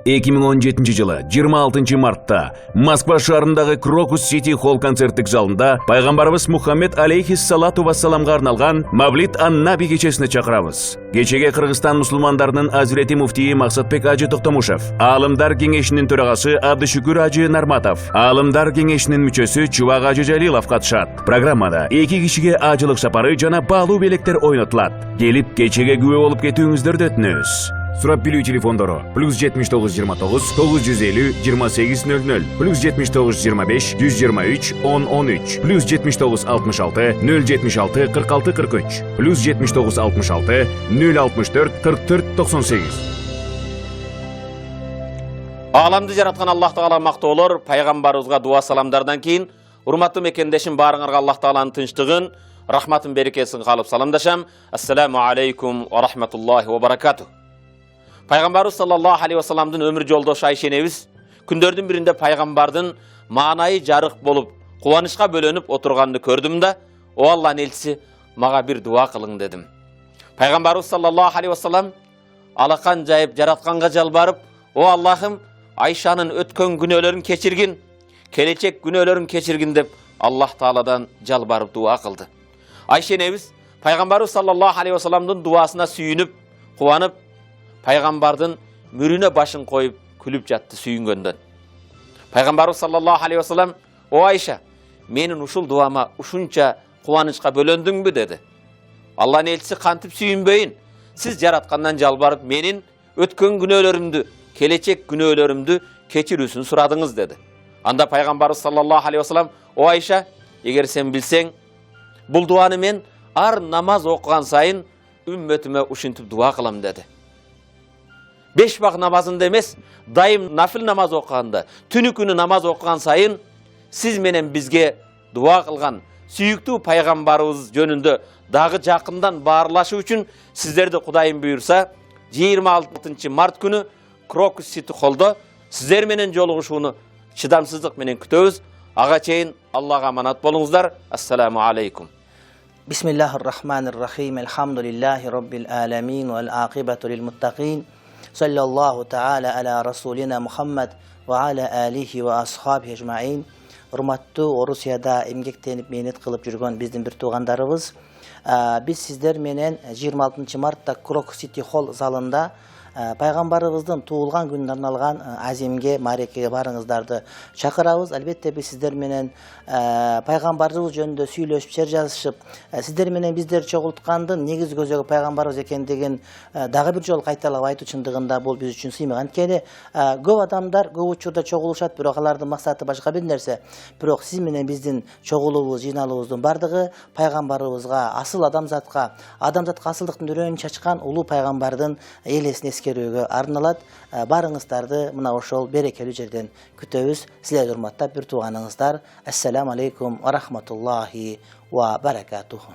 2017 жылы 26 мартта Москва шаарындагы Крокус Сити Холл концерттик залында пайгамбарыбыз Мухаммед алейхиссалату вассаламга арналган Мавлид ан-Наби кечесине чакырабыз. Кечеге Кыргызстан мусулмандарынын Азирети муфтии Максатбек ажы Токтомушев, Аалымдар кеңешинин төрагасы Абдышүкүр ажы Нарматов, Аалымдар кеңешинин мүчөсү Чубак ажы Жалилов катышат. Программада 2 кишиге ажылык сапары жана баалуу белектер ойнотулат. Келип кечеге күбө болуп кетүүңүздөрдү өтүнөбүз. Сурап билүү телефондору +79 29 950 2800 +79 25 123 1013 +79 66 076 46 43 +79 66 064 44 98. Ааламды жараткан Аллах Таала мактоолор, пайгамбарыбызга дуа саламдардан кийин урматтуу мекендешим баарыңарга Аллах Тааланын тынчтыгын, рахматын, берекесин каалап саламдашам. Ассаламу алейкум ва рахматуллахи ва баракатух. Пайгамбарыбыз саллаллаху алейхи вассаламдын өмүр жолдошу Айша энебиз күндөрдүн биринде пайгамбардын маанайы жарык болуп, кубанычка бөлөнүп отурганын көрдүм да, о Алланын элчиси, мага бир дуа кылың дедим. Пайгамбарыбыз саллаллаху алейхи вассалам алакан жайып жаратканга жалбарып, о Аллахым, Айшанын өткөн күнөөлөрүн кечиргин, келечек күнөөлөрүн кечиргин деп Аллах Тааладан жалбарып дуа кылды. Айша энебиз пайгамбарыбыз саллаллаху алейхи вассаламдын дуасына сүйүнүп, кубанып, пайгамбардын мүрүнө башын коюп күлүп жатты сүйүнгөндөн. Пайгамбарыбыз саллаллаху алейхи вассалам, о Айша, менин ушул дуама ушунча кубанычка бөлөндүңбү деди. Алланын элчиси, кантип сүйүнбөйүн? Сиз жараткандан жалбарып, менин өткөн күнөөлөрүмдү, келечек күнөөлөрүмдү кечирүүсүн сурадыңыз деди. Анда пайгамбарыбыз саллаллаху алейхи вассалам, о Айша, эгер сен билсең, бул дуаны мен ар намаз окуган сайын үммөтүмө ушинтип дуа кылам деди. 5 вак намазында эмес, дайым нафил намаз окуганда, түнү күнү намаз окуган сайын сиз менен бизге дуа кылган сүйүктүү пайгамбарыбыз жөнүндө дагы жакындан баарлашуу үчүн сиздерди Кудайым буйрса 26 март күнү Крокус Сити Холлдо сиздер менен жолугушууну чыдамсыздык менен күтөбүз. Ага чейин Аллага аманат болуңуздар. Ассаламу алейкум. Бисмиллахир-рахманир-рахим. Алхамдулиллахи rabbil alamin wal aqibatu lil muttaqin. Sallallahu ta'ala ala rasulina Muhammad wa ala alihi wa ashabihi ecmaîn. Урматтуу Орусияда эмгектенип мээнет кылып жүргөн биздин бир туугандарыбыз, биз сиздер менен 26 мартта Крокус Сити Холл залында пайгамбарыбыздын туулган күнүнө арналган азимге, марекеге барыңыздарды чакырабыз. Албетте биз сиздер менен пайгамбарыбыз жөнүндө сүйлөшүп, чер жазышып, сиздер менен биздер чогулткандын негизи көзөгү пайгамбарыбыз экендигин дагы бир жолу кайталап айтуу чындыгында бул биз үчүн сыймак. Анткени көп адамдар көп учурда чогулушат, бирок алардын максаты башка бир нерсе. Бирок сиз менен биздин чогулуубуз, жыйналуубуздун бардыгы пайгамбарыбызга, асыл адамзатка асылдыктын үрөөнүн чачкан улуу пайгамбардын элесине эскерүүгө арналат. Барыңыздарды мына ошол берекелүү жерден күтөбүз. Силерди урматтап бир тууганыңыздар. Ассаламу алейкум ва рахматуллахи ва баракатуху.